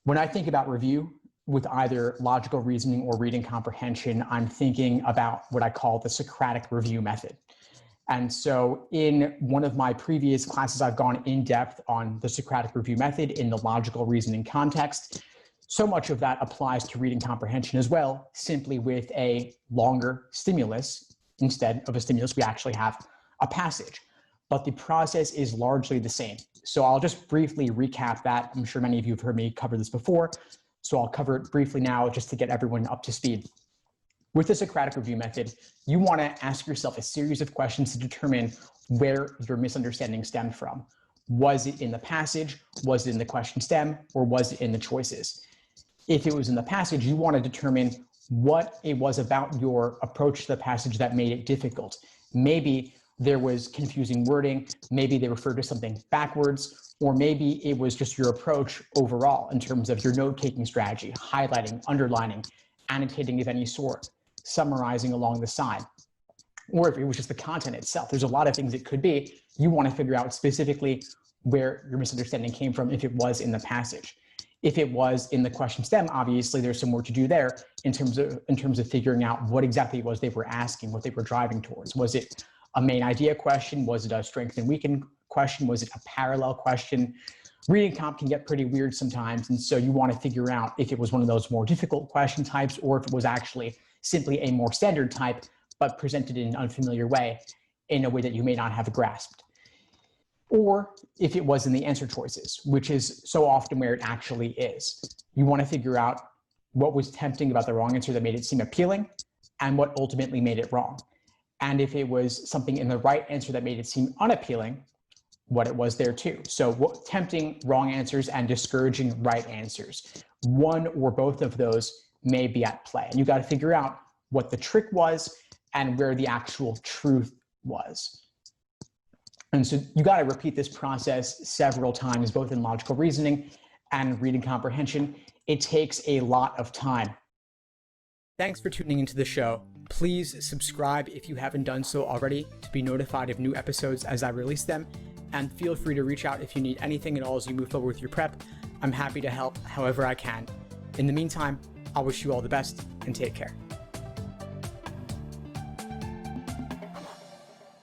When I think about review with either logical reasoning or reading comprehension, I'm thinking about what I call the Socratic review method. And so in one of my previous classes, I've gone in depth on the Socratic review method in the logical reasoning context. So much of that applies to reading comprehension as well, simply with a longer stimulus. Instead of a stimulus, we actually have a passage, but the process is largely the same. So I'll just briefly recap that. I'm sure many of you have heard me cover this before, so I'll cover it briefly now just to get everyone up to speed. With the Socratic review method, you want to ask yourself a series of questions to determine where your misunderstanding stemmed from. Was it in the passage, was it in the question stem, or was it in the choices? If it was in the passage, you want to determine what it was about your approach to the passage that made it difficult. Maybe there was confusing wording, maybe they referred to something backwards, or maybe it was just your approach overall in terms of your note-taking strategy, highlighting, underlining, annotating of any sort, summarizing along the side, or if it was just the content itself. There's a lot of things it could be. You want to figure out specifically where your misunderstanding came from if it was in the passage. If it was in the question stem, obviously there's some work to do there in terms of figuring out what exactly it was they were asking, what they were driving towards. Was it a main idea question? Was it a strength and weaken question? Was it a parallel question? Reading comp can get pretty weird sometimes, and so you want to figure out if it was one of those more difficult question types or if it was actually simply a more standard type, but presented in an unfamiliar way, in a way that you may not have grasped. Or if it was in the answer choices, which is so often where it actually is. You want to figure out what was tempting about the wrong answer that made it seem appealing and what ultimately made it wrong. And if it was something in the right answer that made it seem unappealing, what it was there too. So what tempting wrong answers and discouraging right answers. One or both of those may be at play. And you got to figure out what the trick was and where the actual truth was. And so you got to repeat this process several times, both in logical reasoning and reading comprehension. It takes a lot of time. Thanks for tuning into the show. Please subscribe if you haven't done so already to be notified of new episodes as I release them. And feel free to reach out if you need anything at all as you move forward with your prep. I'm happy to help however I can. In the meantime, I wish you all the best and take care.